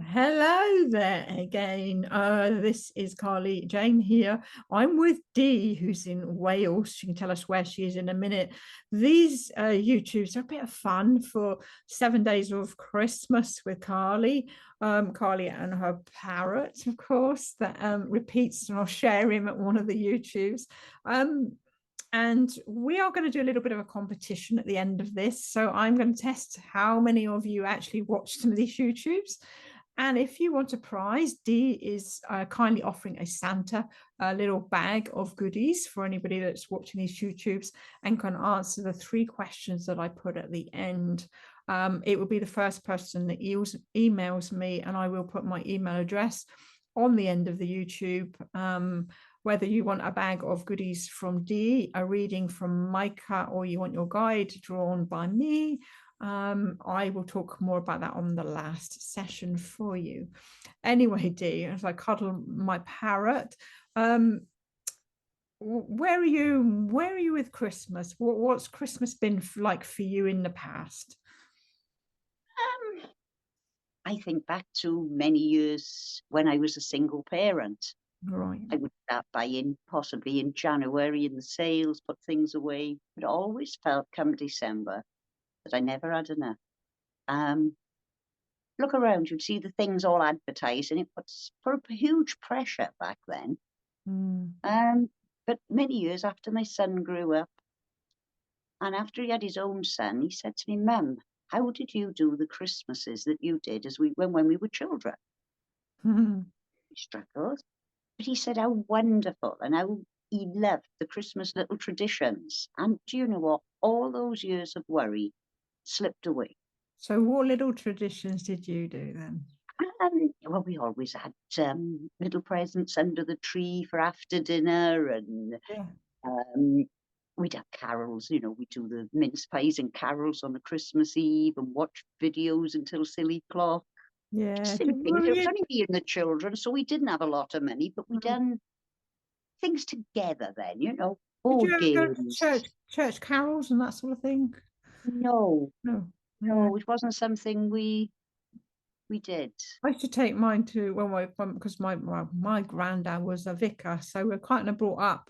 Hello there again. This is Carly Jane here. I'm with Dee, who's in Wales. She can tell us where she is in a minute. These YouTubes are a bit of fun for 7 days of Christmas with Carly. Carly and her parrot, of course, that repeats, and I'll share him at one of the YouTubes. And we are going to do a little bit of a competition at the end of this. So I'm going to test how many of you actually watch some of these YouTubes. And if you want a prize, Dee is kindly offering a Santa little bag of goodies for anybody that's watching these YouTubes and can answer the 3 questions that I put at the end. It will be the first person that emails me, and I will put my email address on the end of the YouTube. Whether you want a bag of goodies from Dee, a reading from Micah, or you want your guide drawn by me, I will talk more about that on the last session for you. Anyway, Dee, as I cuddle my parrot, where are you with Christmas? What's Christmas been like for you in the past? I think back to many years when I was a single parent. Right. I would start buying possibly in January in the sales, put things away. But always felt come December that I never had enough. Look around, you'd see the things all advertised, and it put a huge pressure back then. But many years after my son grew up, and after he had his own son, he said to me, "Mum, how did you do the Christmases that you did when we were children?" He struggled. But he said how wonderful and how he loved the Christmas little traditions. And do you know what? All those years of worry slipped away. So what little traditions did you do then? Well, we always had little presents under the tree for after dinner, and Yeah. we'd have carols. We'd do the mince pies and carols on a Christmas Eve and watch videos until silly clock. Yeah. Silly things. It was only me and the children, so we didn't have a lot of money, but we done things together then, Did you board ever go to games. church carols and that sort of thing? No, No. Yeah. no, it wasn't something we did. I used to take mine to because my granddad was a vicar, so we're kind of brought up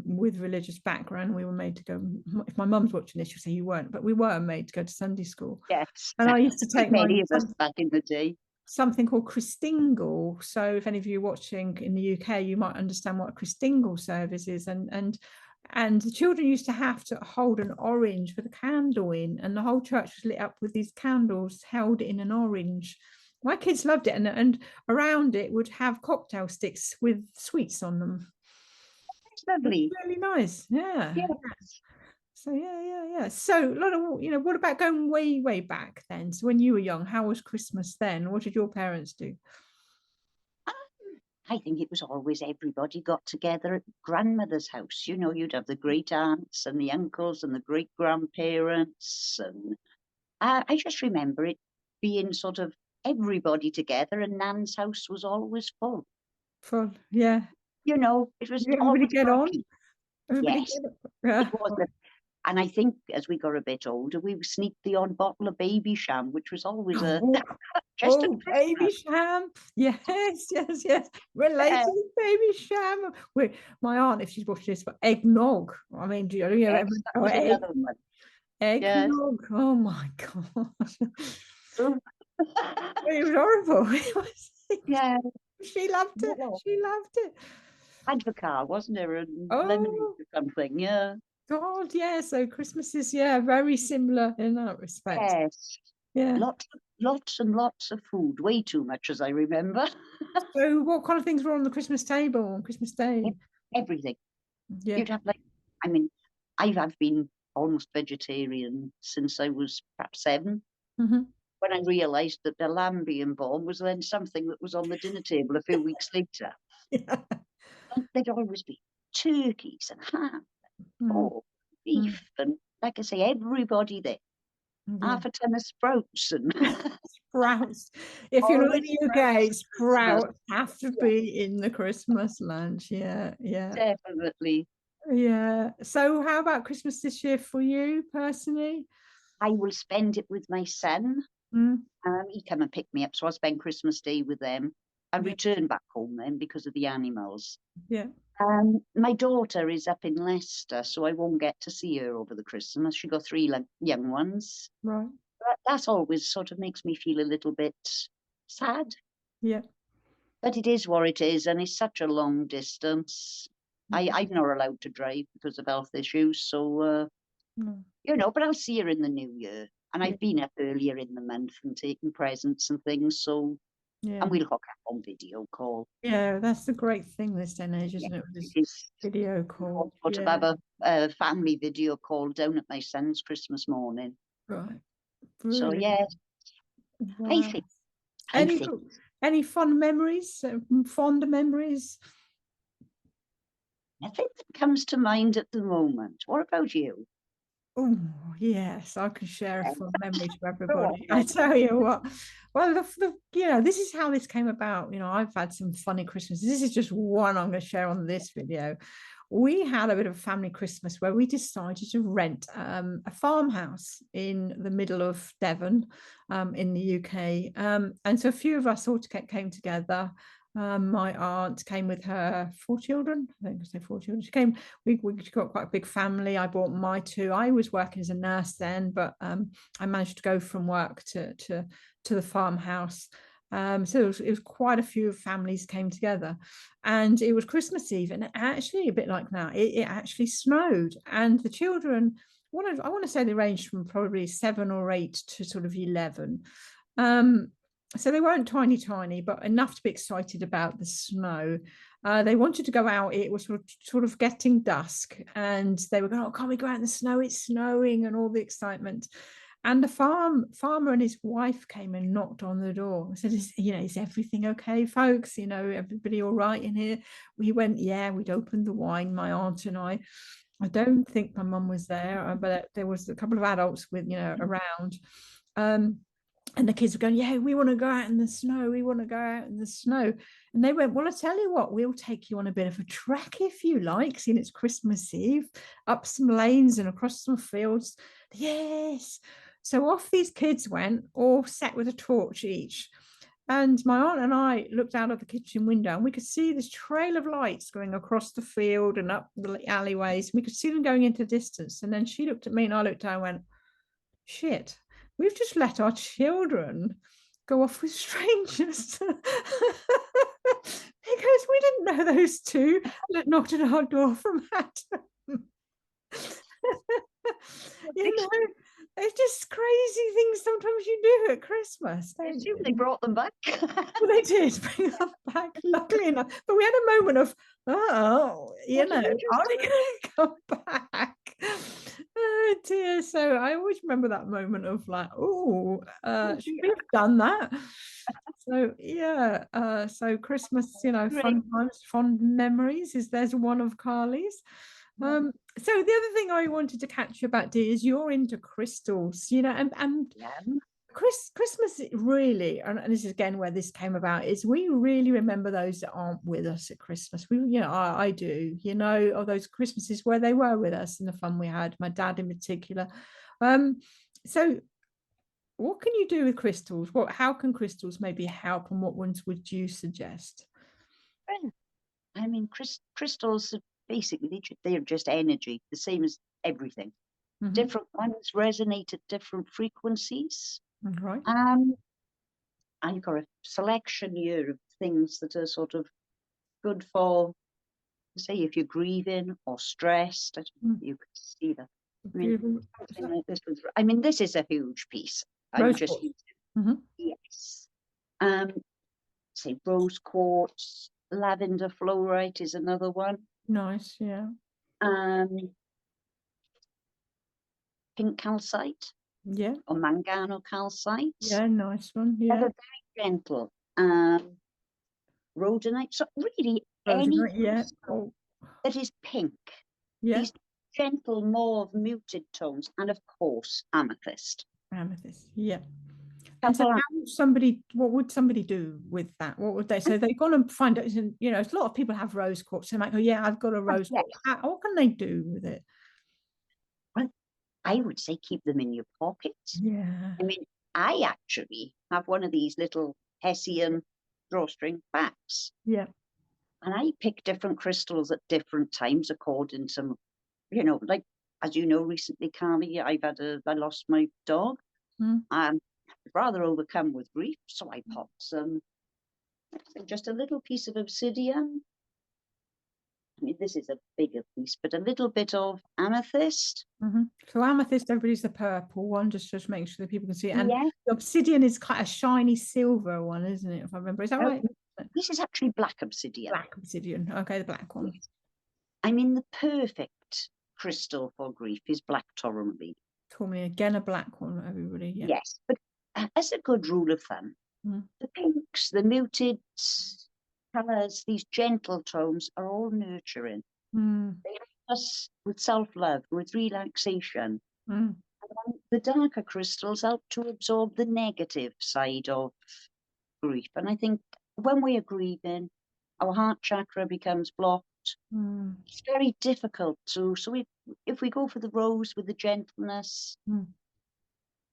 with religious background. We were made to go. If my mum's watching this, she'll say you weren't, but we were made to go to Sunday school. Yes, And I used to like take mine many of us to back in the day. something called Christingle. So if any of you are watching in the UK, you might understand what a Christingle service is. And the children used to have to hold an orange with a candle in, and the whole church was lit up with these candles held in an orange. My kids loved it, and around it would have cocktail sticks with sweets on them. It's lovely. Really nice. Yeah. Yes. So yeah. So a lot of, what about going way, way back then? So when you were young, how was Christmas then? What did your parents do? I think it was always everybody got together at grandmother's house. You'd have the great aunts and the uncles and the great grandparents. And I just remember it being sort of everybody together, and Nan's house was always full. Full, yeah. It was Did everybody always get on? happy. Everybody Yes, get on? it Yeah. was. And I think as we got a bit older, we sneaked the odd bottle of baby sham, which was always Oh, just at oh, baby Christmas. sham. Yes. Related Yeah, to baby sham. My aunt, if she's watching this, but eggnog. I mean, do you know, yes, that oh, was another one. Yes. eggnog. Oh my God. Oh. It was horrible. Yeah. She loved it. No. She loved it. Advocaat, wasn't there? And lemonade Oh or something. Yeah. God, yeah. So Christmas is, yeah, very similar in that respect. Yes. Yeah. Lots and lots of food. Way too much, as I remember. So what kind of things were on the Christmas table on Christmas Day? Everything. Yeah. You'd have I mean, I've been almost vegetarian since I was perhaps 7. Hmm. When I realised that the lamb being born was then something that was on the dinner table a few weeks later. Yeah. And there'd always be turkeys and ham, Mm, pork, mm, beef, and like I say, everybody there. yeah. Half a ton of sprouts and Sprouts. If you're not in always the UK, sprouts at Christmas. sprouts have to Yeah, be in the Christmas lunch. Yeah. definitely. Yeah. So how about Christmas this year for you personally? I will spend it with my son. He come and picked me up, so I spent Christmas Day with them. I Yeah. returned back home then because of the animals. Yeah. My daughter is up in Leicester, so I won't get to see her over the Christmas. She got three young ones. Right. But that's always sort of makes me feel a little bit sad. Yeah. But it is what it is, and it's such a long distance. I'm not allowed to drive because of health issues, so No. but I'll see her in the new year. And Yeah. I've been up earlier in the month and taken presents and things, so Yeah. and we'll hook up on video call. Yeah, that's the great thing this day and age, Yeah, isn't it? With it this is. video call. Sort of Yeah. have a family video call down at my son's Christmas morning. Right. So Brilliant. yeah, I Wow. think I Any think any fun memories? Fond memories? nothing that comes to mind at the moment. What about you? Oh, yes, I can share a Yeah, fun memory to go on everybody. I then. tell you what, well, this is how this came about. I've had some funny Christmases. This is just one I'm going to share on this video. We had a bit of a family Christmas where we decided to rent a farmhouse in the middle of Devon, in the UK. And so a few of us all came together. My aunt came with her 4 children. I think I say 4 children. She came. We got quite a big family. I brought my two. I was working as a nurse then, but I managed to go from work to the farmhouse. So it was quite a few families came together, and it was Christmas Eve, and actually a bit like now, it actually snowed, and the children. I want to say they ranged from probably 7 or 8 to sort of 11. So they weren't tiny, but enough to be excited about the snow. They wanted to go out. It was sort of getting dusk, and they were going, "Oh, can't we go out in the snow? It's snowing," and all the excitement. And the farmer and his wife came and knocked on the door. I said, "Is everything okay, folks? Everybody all right in here?" We went, "Yeah." We'd opened the wine, my aunt and I. I don't think my mum was there, but there was a couple of adults around. And the kids were going, "Yeah, we want to go out in the snow. We want to go out in the snow." And they went, "Well, I tell you what, we'll take you on a bit of a trek if you like, seeing it's Christmas Eve, up some lanes and across some fields." Yes. So off these kids went, all set with a torch each. And my aunt and I looked out of the kitchen window and we could see this trail of lights going across the field and up the alleyways. We could see them going into the distance. And then she looked at me and I looked at her and went, "Shit, we've just let our children go off with strangers." Because we didn't know those two that knocked at our door from Adam. you know, it's just crazy things sometimes you do at Christmas, I don't assume you? they brought them back. Well, they did bring them back, luckily enough. But we had a moment of, are they going to come back? Oh dear. So I always remember that moment of like, oh, should we have done that? So yeah, so Christmas, Great. fun times, fond memories. There's one of Carly's. So the other thing I wanted to catch you about, dear, is you're into crystals, and Yeah. Christmas really, and this is again where this came about, is we really remember those that aren't with us at Christmas. I do, of those Christmases where they were with us and the fun we had, my dad in particular. So what can you do with crystals? How can crystals maybe help, and what ones would you suggest? Well, I mean, crystals are basically they're just energy, the same as everything. Different ones resonate at different frequencies. Right. I've got a selection here of things that are sort of good for, say, if you're grieving or stressed. I don't know if you can see that. I mean, Beautiful. something like this was, I mean, this is a huge piece. I'm Rose just quartz. using, yes. Say rose quartz, lavender fluorite is another one. Nice, yeah. Pink calcite Yeah. or mangano calcite. Yeah, nice one. They're Yeah. very gentle. Rhodonite. So really any Yeah. Oh, that is pink. yeah. These gentle, mauve, muted tones, and of course, amethyst. Amethyst. Yeah. And so what would somebody do with that? What would they say? They've got to find out, a lot of people have rose quartz. They might go, "Yeah, I've got a rose quartz." What can they do with it? Well, I would say keep them in your pockets. Yeah. I mean, I actually have one of these little Hessian drawstring bags, Yeah. and I pick different crystals at different times according to, like, as you know, recently, Carly, I lost my dog, Mm, and rather overcome with grief, so I popped just a little piece of obsidian. I mean, this is a bigger piece, but a little bit of amethyst. So amethyst, everybody's the purple one, just make sure that people can see it. And Yeah. the obsidian is quite a shiny silver one, isn't it? If I remember, is that Oh, right? this is actually black obsidian. Black obsidian. Okay, the black one. Yes. I mean, the perfect crystal for grief is black tourmaline. Tourmaline again, a black one. Everybody, yeah. Yes, but as a good rule of thumb, Mm, the pinks, the muted colours, these gentle tones are all nurturing. mm, They help us with self-love, with relaxation. mm, And the darker crystals help to absorb the negative side of grief. And I think when we are grieving, our heart chakra becomes blocked. mm, It's very difficult to. So if we go for the rose with the gentleness, mm,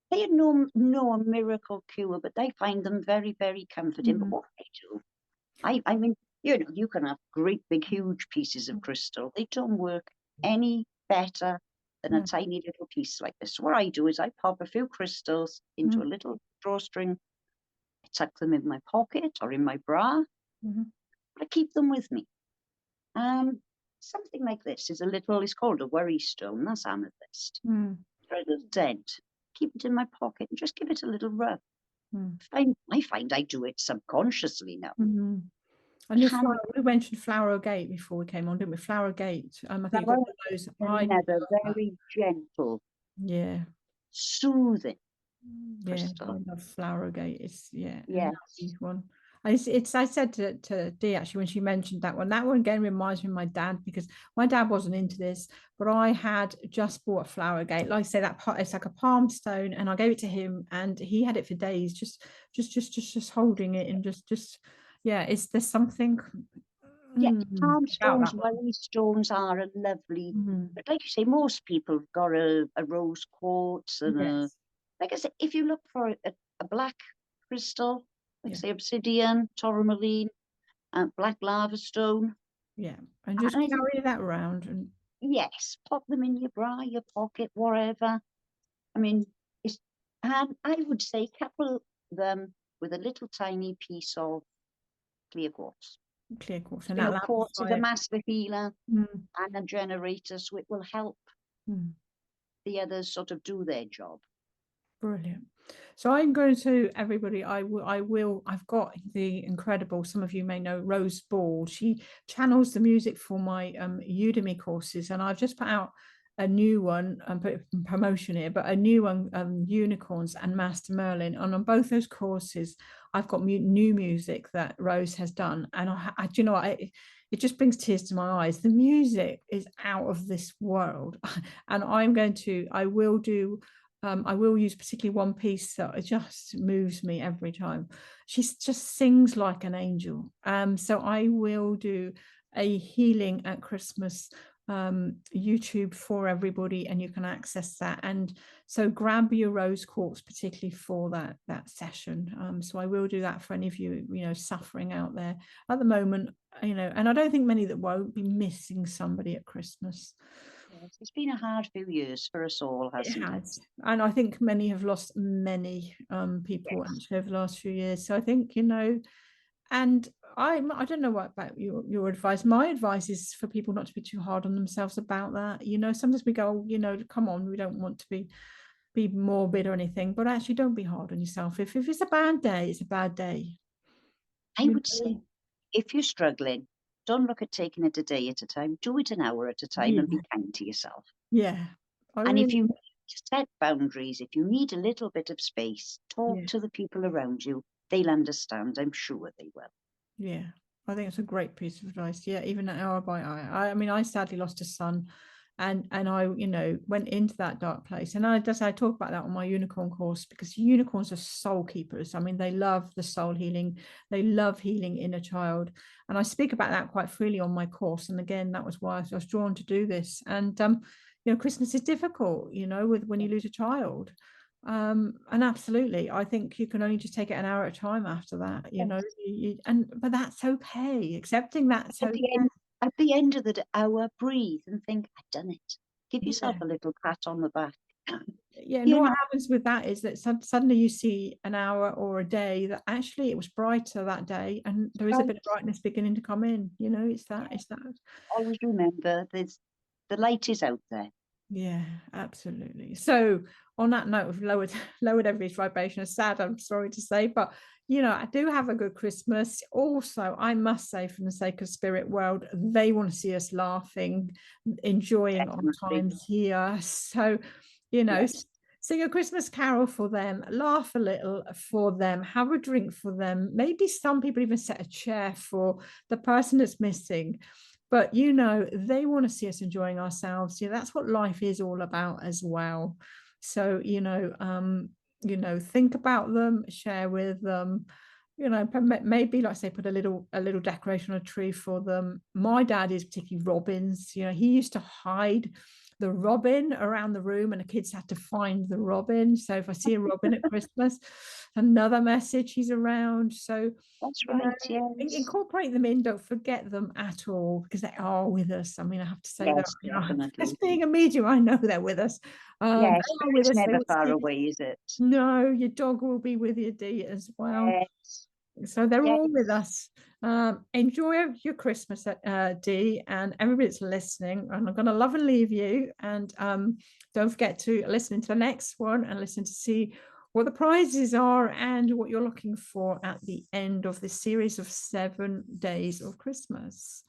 they know a miracle cure, but they find them very, very comforting. But mm, what I do, I mean, you can have great big huge pieces of crystal. They don't work any better than a yeah, tiny little piece like this. So what I do is I pop a few crystals into mm, a little drawstring. I tuck them in my pocket or in my bra. mhm, I keep them with me. Um, Something like this is it's called a worry stone. That's amethyst. mm, Try a little dent. Keep it in my pocket and just give it a little rub. mm, I find I do it subconsciously now. mm. And your flower, Hand we mentioned Flower Gate before we came on, didn't we? Flower Gate. I think you've got flower one of those. I another love that. very gentle, Yeah. soothing Yeah, I crystal. love Flowergate. It's yeah, a Yes. lovely one. It's I said to Dee actually when she mentioned that one. That one again reminds me of my dad because my dad wasn't into this, but I had just bought a Flowergate. Like I say, it's like a palm stone, and I gave it to him, and he had it for days, just holding it and just yeah. It's there's something Yeah, palm about stones, that one. worry stones are a lovely, Mm, but like you say, most people have got a rose quartz and yes, like I said, if you look for a black crystal, like yeah, say obsidian, tourmaline, black lava stone, yeah, and and just I think, carry that around and yes, pop them in your bra, your pocket, wherever. I mean, it's, and I would say couple them with a little tiny piece of clear quartz. clear quartz, and that Quartz is amplify a it. master healer Mm, and a generator, so it will help mm. the others sort of do their job. Brilliant. So I'm going to everybody. I've got the incredible. Some of you may know Rose Ball. She channels the music for my Udemy courses, and I've just put out a new one and put promotion here, but a new one, Unicorns and Master Merlin. And on both those courses, I've got new music that Rose has done, and do you know, it just brings tears to my eyes. The music is out of this world, and I will use particularly one piece that just moves me every time. She just sings like an angel. So I will do a healing at Christmas YouTube for everybody, and you can access that. And so grab your rose quartz, particularly for that session. So I will do that for any of you, suffering out there at the moment. And I don't think many that won't be missing somebody at Christmas. Yes, it's been a hard few years for us all, It hasn't it? has. And I think many have lost many people Yes. actually over the last few years. So I think, and I don't know what about your advice. My advice is for people not to be too hard on themselves about that. Sometimes we go, come on, we don't want to be morbid or anything, but actually don't be hard on yourself. If it's a bad day, it's a bad day. I You would say know? if you're struggling, don't look at taking it a day at a time. Do it an hour at a time and be Yeah. kind to yourself. Yeah. I And if really you need to set boundaries, if you need a little bit of space, talk yeah. to the people around you. They'll understand. I'm sure they will. Yeah, I think it's a great piece of advice. Yeah, even at hour by hour. I mean, I sadly lost a son, and I, went into that dark place. And I talk about that on my unicorn course because unicorns are soul keepers. I mean, they love the soul healing, they love healing inner child, and I speak about that quite freely on my course. And again, that was why I was drawn to do this. And Christmas is difficult, with when you lose a child. And absolutely, I think you can only just take it an hour at a time after that, Yes. but that's okay. Accepting that's At okay. the end at the end of the hour, breathe and think, "I've done it." Give yourself Yeah. a little pat on the back. Yeah, and You what know? happens with that is that suddenly you see an hour or a day that actually it was brighter that day, and there is a bit of Right. brightness beginning to come in. It's that. Always remember the light is out there. Yeah, absolutely. So on that note, we've lowered lowered everybody's vibration. It's sad, I'm sorry to say, but I do have a good Christmas. Also, I must say, from the sake of spirit world, they want to see us laughing, enjoying our Definitely. times here. So, you know, Yes. s- sing a Christmas carol for them, laugh a little for them, have a drink for them. Maybe some people even set a chair for the person that's missing, but they want to see us enjoying ourselves. That's what life is all about as well. So think about them, share with them. Maybe, like I say, put a little decoration on a tree for them. My dad is particularly robins. He used to hide the robin around the room, and the kids had to find the robin. So if I see a robin at Christmas, another message he's around. So That's you know, right, yes. incorporate them in, don't forget them at all, because they are with us. I mean, I have to say that, Yes, as definitely. being a medium, I know they're with us. Yes, They but are with it's us. They never will far see. away, is it? No, your dog will be with you, Dee, as well. Yes. So they're all with Yes. us. Enjoy your Christmas, Dee, and everybody that's listening. And I'm going to love and leave you. And don't forget to listen to the next one and listen to see what the prizes are and what you're looking for at the end of this series of 7 days of Christmas.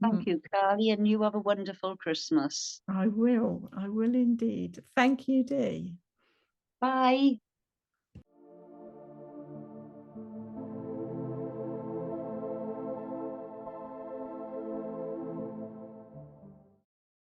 Thank you, Carly, and you have a wonderful Christmas. I will indeed. Thank you, Dee. Bye.